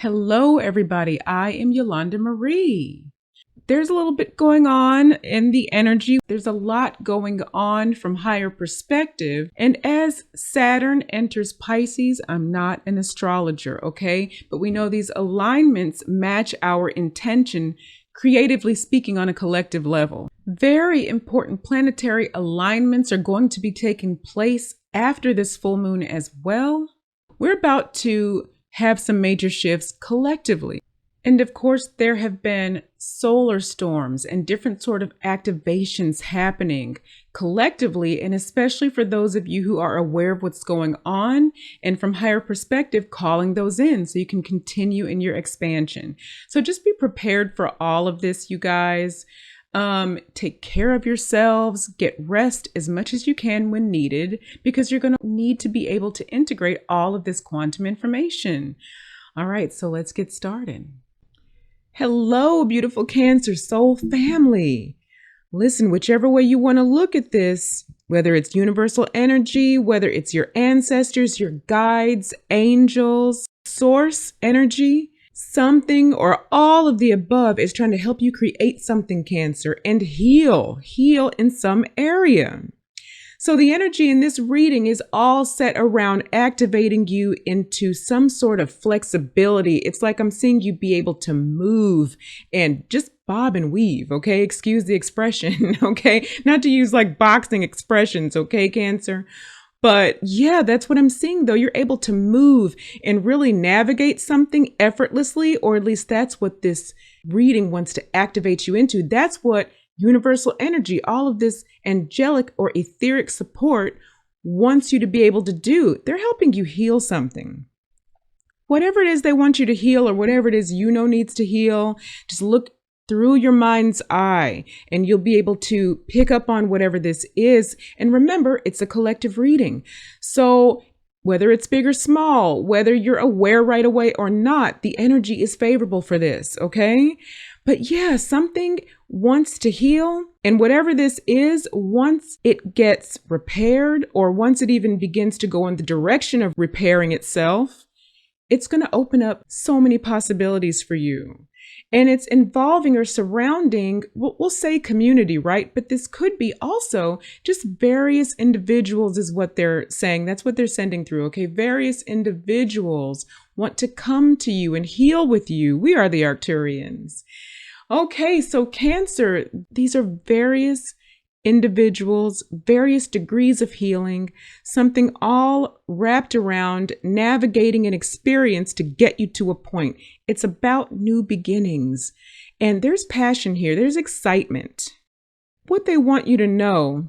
Hello, everybody. I am Yolanda Marie. There's a little bit going on in the energy. There's a lot going on from higher perspective. And as Saturn enters Pisces, I'm not an astrologer, okay? But we know these alignments match our intention, creatively speaking, on a collective level. Very important planetary alignments are going to be taking place after this full moon as well. We're about to have some major shifts collectively. And of course, there have been solar storms and different sort of activations happening collectively, and especially for those of you who are aware of what's going on and from higher perspective, calling those in so you can continue in your expansion. So just be prepared for all of this, you guys. Take care of yourselves, get rest as much as you can when needed, because you're going to need to be able to integrate all of this quantum information. All right, so let's get started. Hello, beautiful Cancer soul family. Listen, whichever way you want to look at this, whether it's universal energy, whether it's your ancestors, your guides, angels, source energy, something or all of the above is trying to help you create something, Cancer, and heal in some area. So the energy in this reading is all set around activating you into some sort of flexibility. It's like I'm seeing you be able to move and just bob and weave, okay? Excuse the expression, okay? Not to use like boxing expressions, okay, Cancer? But yeah, that's what I'm seeing though. You're able to move and really navigate something effortlessly, or at least that's what this reading wants to activate you into. That's what universal energy, all of this angelic or etheric support wants you to be able to do. They're helping you heal something. Whatever it is they want you to heal, or whatever it is you know needs to heal, just look through your mind's eye and you'll be able to pick up on whatever this is. And remember, it's a collective reading. So whether it's big or small, whether you're aware right away or not, the energy is favorable for this, okay? But yeah, something wants to heal. And whatever this is, once it gets repaired, or once it even begins to go in the direction of repairing itself, it's going to open up so many possibilities for you. And it's involving or surrounding, we'll say community, right? But this could be also just various individuals is what they're saying. That's what they're sending through, okay? Various individuals want to come to you and heal with you. We are the Arcturians. Okay, so Cancer, these are various individuals, various degrees of healing, something all wrapped around navigating an experience to get you to a point. It's about new beginnings. And there's passion here. There's excitement. What they want you to know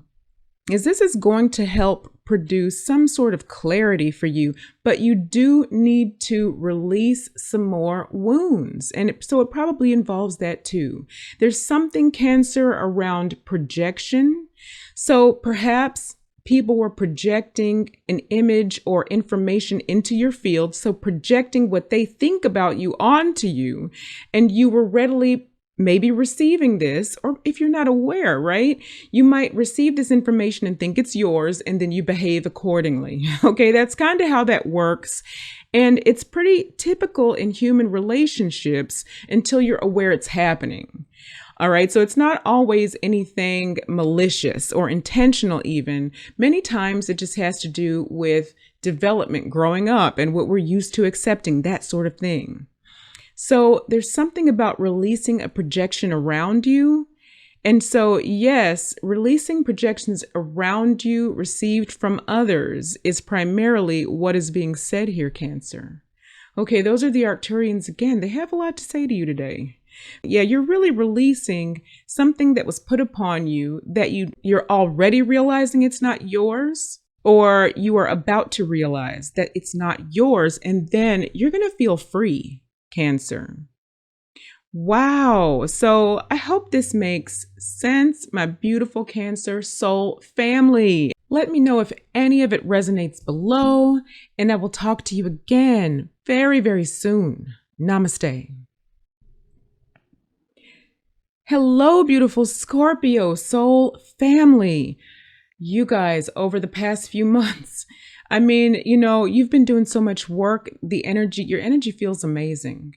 is this is going to help produce some sort of clarity for you, but you do need to release some more wounds. And so it probably involves that too. There's something, Cancer, around projection. So perhaps people were projecting an image or information into your field. So projecting what they think about you onto you, and you were readily maybe receiving this, or if you're not aware, right? You might receive this information and think it's yours, and then you behave accordingly. Okay, that's kind of how that works. And it's pretty typical in human relationships until you're aware it's happening. All right, so it's not always anything malicious or intentional even. Many times it just has to do with development, growing up, and what we're used to accepting, that sort of thing. So there's something about releasing a projection around you. And so, yes, releasing projections around you received from others is primarily what is being said here, Cancer. Okay, those are the Arcturians again. They have a lot to say to you today. Yeah, you're really releasing something that was put upon you that you're already realizing it's not yours, or you are about to realize that it's not yours. And then you're going to feel free, Cancer. Wow. So I hope this makes sense, my beautiful Cancer soul family. Let me know if any of it resonates below, and I will talk to you again very, very soon. Namaste. Hello, beautiful Scorpio soul family. You guys, over the past few months, I mean, you know, you've been doing so much work. Your energy feels amazing.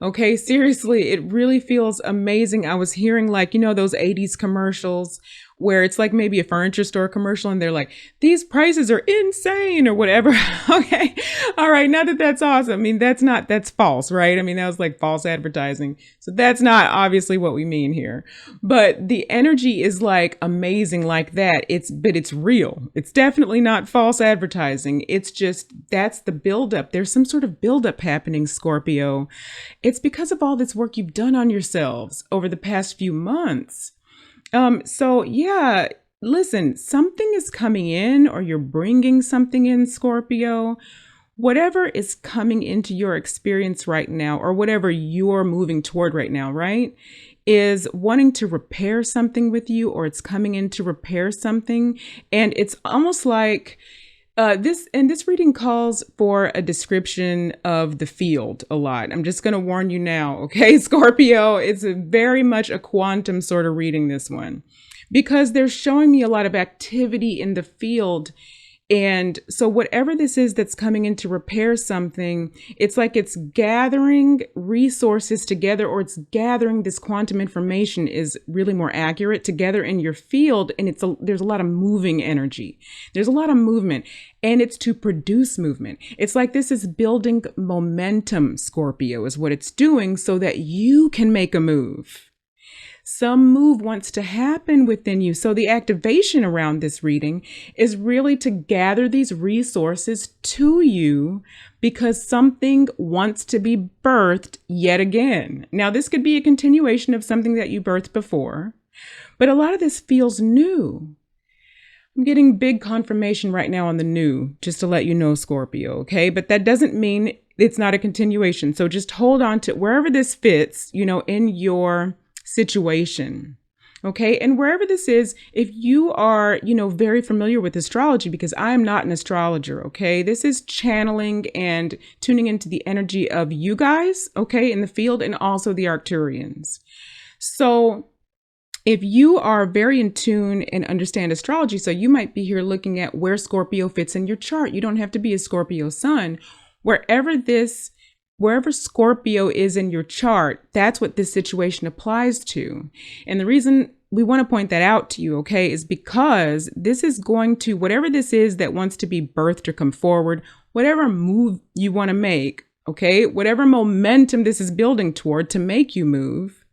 Okay, seriously, it really feels amazing. I was hearing, like, you know, those 80s commercials where it's like maybe a furniture store commercial and they're like, these prices are insane or whatever. Okay. All right. Now that's awesome. I mean, that's false, right? I mean, that was like false advertising. So that's not obviously what we mean here. But the energy is like amazing like that. But it's real. It's definitely not false advertising. It's just, that's the buildup. There's some sort of buildup happening, Scorpio. It's because of all this work you've done on yourselves over the past few months. So yeah, listen, something is coming in, or you're bringing something in, Scorpio. Whatever is coming into your experience right now, or whatever you're moving toward right now, right, is wanting to repair something with you, or it's coming in to repair something. And it's almost like this reading calls for a description of the field a lot. I'm just going to warn you now, okay, Scorpio, it's very much a quantum sort of reading, this one, because they're showing me a lot of activity in the field. And so whatever this is that's coming in to repair something, it's like it's gathering resources together, or it's gathering this quantum information is really more accurate together in your field. And there's a lot of moving energy. There's a lot of movement, and it's to produce movement. It's like this is building momentum, Scorpio, is what it's doing, so that you can make a move. Some move wants to happen within you. So the activation around this reading is really to gather these resources to you, because something wants to be birthed yet again. Now, this could be a continuation of something that you birthed before, but a lot of this feels new. I'm getting big confirmation right now on the new, just to let you know, Scorpio, okay? But that doesn't mean it's not a continuation. So just hold on to wherever this fits, you know, in your situation. Okay. And wherever this is, if you are, you know, very familiar with astrology, because I am not an astrologer. Okay. This is channeling and tuning into the energy of you guys. Okay. In the field, and also the Arcturians. So if you are very in tune and understand astrology, so you might be here looking at where Scorpio fits in your chart. You don't have to be a Scorpio sun. Wherever Scorpio is in your chart, that's what this situation applies to. And the reason we want to point that out to you, okay, is because this is going to, whatever this is that wants to be birthed or come forward, whatever move you want to make, okay, whatever momentum this is building toward to make you move,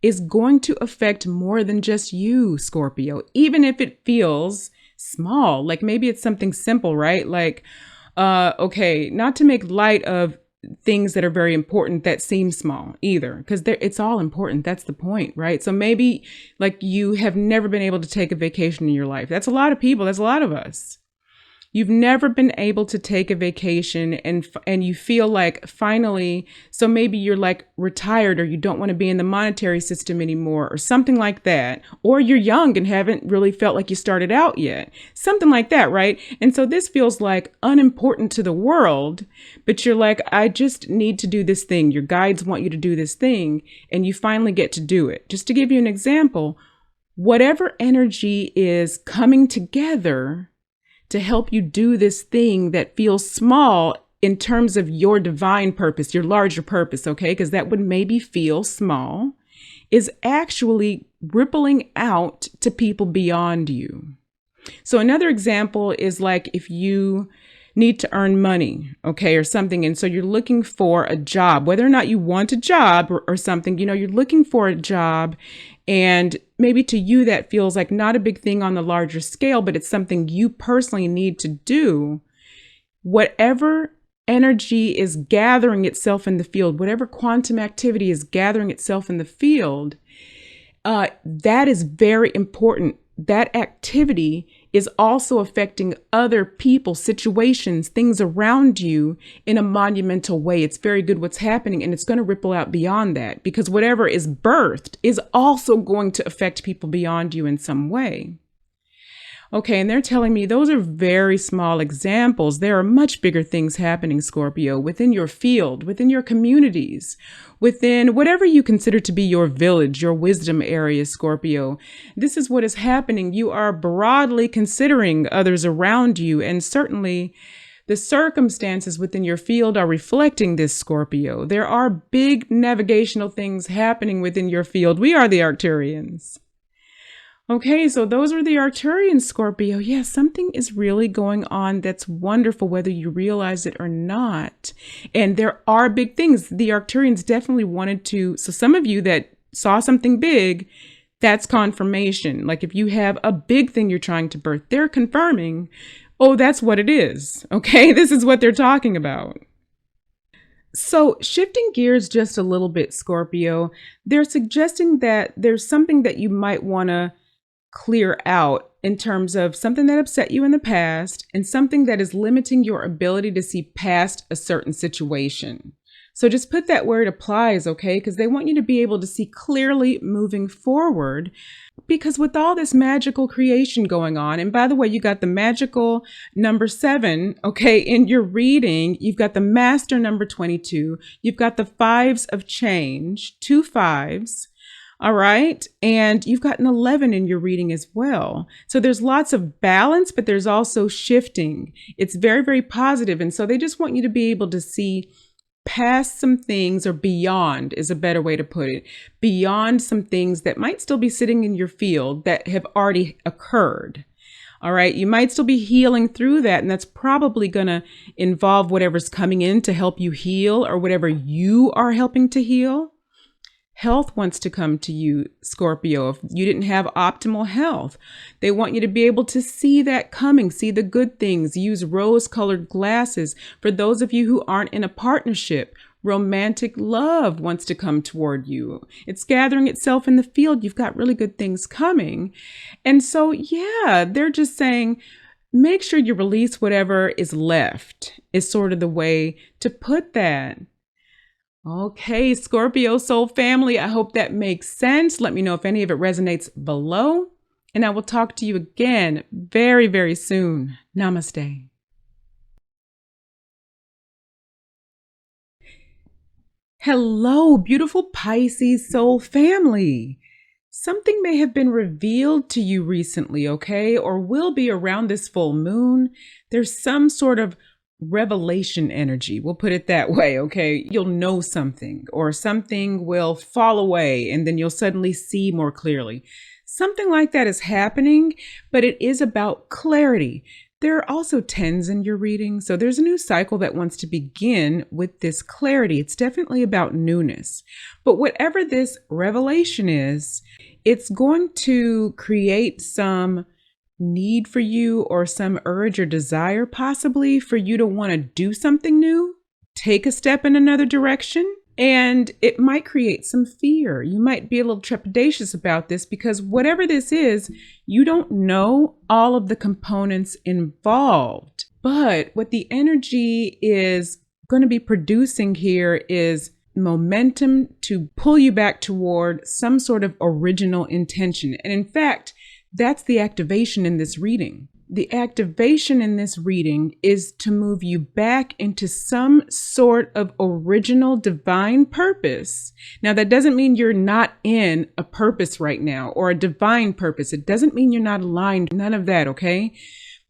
is going to affect more than just you, Scorpio, even if it feels small. Like maybe it's something simple, right? Like, okay, not to make light of things that are very important that seem small either, because it's all important. That's the point, right? So maybe like you have never been able to take a vacation in your life. That's a lot of people. That's a lot of us. You've never been able to take a vacation, and you feel like finally, so maybe you're like retired, or you don't want to be in the monetary system anymore, or something like that. Or you're young and haven't really felt like you started out yet. Something like that, right? And so this feels like unimportant to the world, but you're like, I just need to do this thing. Your guides want you to do this thing, and you finally get to do it. Just to give you an example, whatever energy is coming together to help you do this thing that feels small in terms of your divine purpose, your larger purpose, okay? Because that would maybe feel small, is actually rippling out to people beyond you. So another example is like if you need to earn money, okay, or something. And so you're looking for a job, whether or not you want a job or something, you know, you're looking for a job, and maybe to you that feels like not a big thing on the larger scale, but it's something you personally need to do. Whatever energy is gathering itself in the field, whatever quantum activity is gathering itself in the field, that is very important. That activity is also affecting other people, situations, things around you in a monumental way. It's very good what's happening, and it's going to ripple out beyond that, because whatever is birthed is also going to affect people beyond you in some way. Okay, and they're telling me those are very small examples. There are much bigger things happening, Scorpio, within your field, within your communities, within whatever you consider to be your village, your wisdom area, Scorpio. This is what is happening. You are broadly considering others around you, and certainly the circumstances within your field are reflecting this, Scorpio. There are big navigational things happening within your field. We are the Arcturians. Okay, so those are the Arcturian, Scorpio. Yeah, something is really going on that's wonderful, whether you realize it or not. And there are big things. The Arcturians definitely wanted to, so some of you that saw something big, that's confirmation. Like if you have a big thing you're trying to birth, they're confirming, oh, that's what it is. Okay, this is what they're talking about. So shifting gears just a little bit, Scorpio, they're suggesting that there's something that you might want to clear out in terms of something that upset you in the past and something that is limiting your ability to see past a certain situation. So just put that where it applies, okay? Because they want you to be able to see clearly moving forward. Because with all this magical creation going on, and by the way, you got the magical number 7, okay, in your reading, you've got the master number 22, you've got the 5s of change, 2 5s. All right. And you've got an 11 in your reading as well. So there's lots of balance, but there's also shifting. It's very, very positive. And so they just want you to be able to see past some things, or beyond is a better way to put it, beyond some things that might still be sitting in your field that have already occurred. All right. You might still be healing through that. And that's probably going to involve whatever's coming in to help you heal, or whatever you are helping to heal. Health wants to come to you, Scorpio. If you didn't have optimal health, they want you to be able to see that coming, see the good things, use rose-colored glasses. For those of you who aren't in a partnership, romantic love wants to come toward you. It's gathering itself in the field. You've got really good things coming. And so, yeah, they're just saying, make sure you release whatever is left, is sort of the way to put that. Okay, Scorpio soul family, I hope that makes sense. Let me know if any of it resonates below, and I will talk to you again very, very soon. Namaste. Hello, beautiful Pisces soul family. Something may have been revealed to you recently, okay, or will be around this full moon. There's some sort of revelation energy. We'll put it that way. Okay. You'll know something, or something will fall away, and then you'll suddenly see more clearly. Something like that is happening, but it is about clarity. There are also 10s in your reading. So there's a new cycle that wants to begin with this clarity. It's definitely about newness. But whatever this revelation is, it's going to create some need for you, or some urge or desire possibly for you to want to do something new, take a step in another direction. And it might create some fear. You might be a little trepidatious about this, because whatever this is, you don't know all of the components involved. But what the energy is going to be producing here is momentum to pull you back toward some sort of original intention. And in fact, that's the activation in this reading. The activation in this reading is to move you back into some sort of original divine purpose. Now, that doesn't mean you're not in a purpose right now, or a divine purpose. It doesn't mean you're not aligned. None of that, okay?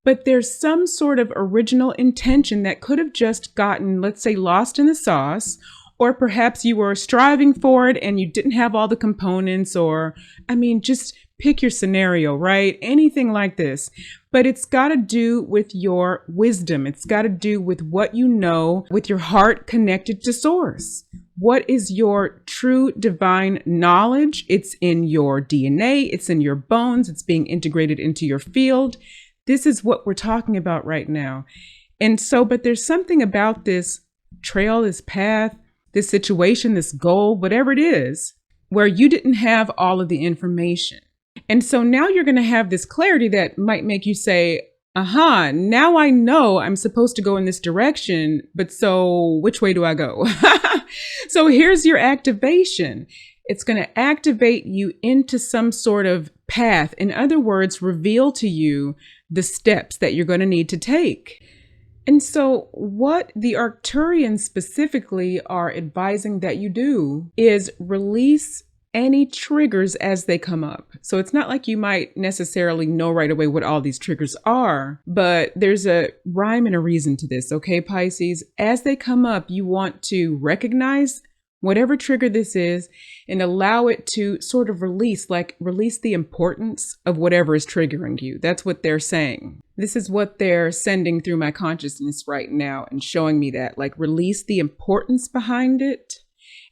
But there's some sort of original intention that could have just gotten, let's say, lost in the sauce. Or perhaps you were striving for it and you didn't have all the components, or, just pick your scenario, right? Anything like this. But it's got to do with your wisdom. It's got to do with what you know, with your heart connected to source. What is your true divine knowledge? It's in your DNA. It's in your bones. It's being integrated into your field. This is what we're talking about right now. And so, but there's something about this trail, this path, this situation, this goal, whatever it is, where you didn't have all of the information. And so now you're going to have this clarity that might make you say, aha, now I know I'm supposed to go in this direction, but so which way do I go? So here's your activation. It's going to activate you into some sort of path. In other words, reveal to you the steps that you're going to need to take. And so what the Arcturians specifically are advising that you do is release any triggers as they come up. So it's not like you might necessarily know right away what all these triggers are, but there's a rhyme and a reason to this, okay, Pisces? As they come up, you want to recognize whatever trigger this is and allow it to sort of release the importance of whatever is triggering you. That's what they're saying. This is what they're sending through my consciousness right now and showing me that, like, release the importance behind it.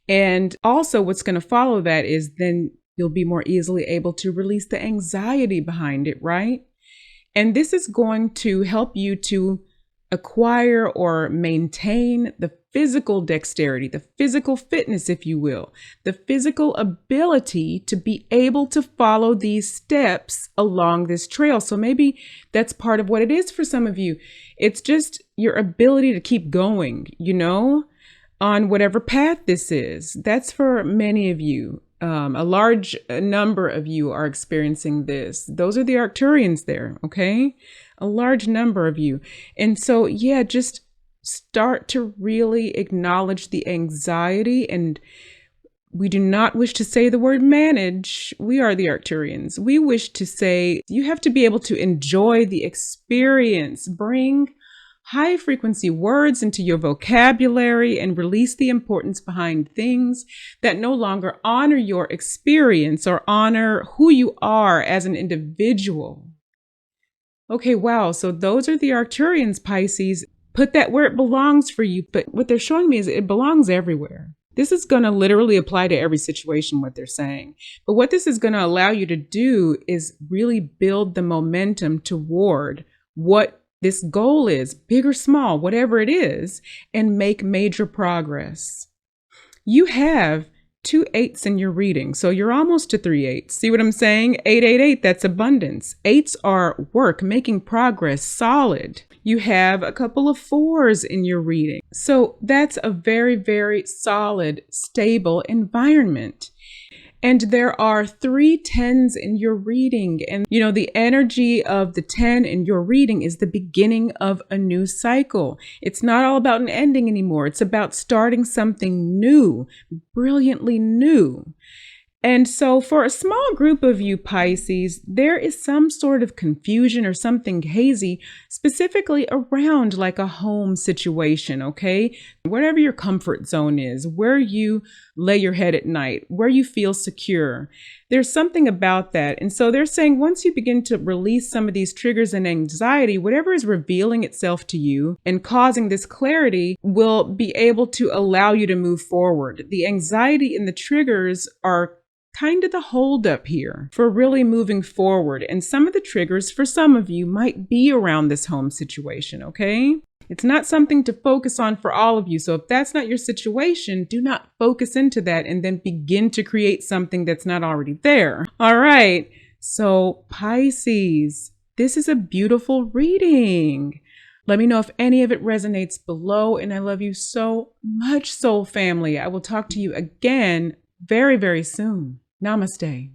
And also what's going to follow that is then you'll be more easily able to release the anxiety behind it, right? And this is going to help you to acquire or maintain the physical dexterity, the physical fitness, if you will, the physical ability to be able to follow these steps along this trail. So maybe that's part of what it is for some of you. It's just your ability to keep going, on whatever path this is. That's for many of you. A large number of you are experiencing this. Those are the Arcturians there, okay? A large number of you. And so, yeah, just start to really acknowledge the anxiety. And we do not wish to say the word manage. We are the Arcturians. We wish to say you have to be able to enjoy the experience, bring high frequency words into your vocabulary, and release the importance behind things that no longer honor your experience or honor who you are as an individual. Okay, wow. So those are the Arcturians, Pisces. Put that where it belongs for you. But what they're showing me is it belongs everywhere. This is going to literally apply to every situation, what they're saying. But what this is going to allow you to do is really build the momentum toward what this goal is, big or small, whatever it is, and make major progress. You have 2 8s in your reading, so you're almost to 3 8s. See what I'm saying? 888, that's abundance. 8s are work, making progress, solid. You have a couple of 4s in your reading. So that's a very, very solid, stable environment. And there are 3 10s in your reading. And, the energy of the 10 in your reading is the beginning of a new cycle. It's not all about an ending anymore. It's about starting something new, brilliantly new. And so for a small group of you, Pisces, there is some sort of confusion or something hazy, specifically around like a home situation, okay? Whatever your comfort zone is, where you lay your head at night, where you feel secure. There's something about that. And so they're saying once you begin to release some of these triggers and anxiety, whatever is revealing itself to you and causing this clarity will be able to allow you to move forward. The anxiety and the triggers are kind of the holdup here for really moving forward. And some of the triggers for some of you might be around this home situation, okay? It's not something to focus on for all of you. So if that's not your situation, do not focus into that and then begin to create something that's not already there. All right. So Pisces, this is a beautiful reading. Let me know if any of it resonates below. And I love you so much, soul family. I will talk to you again very, very soon. Namaste.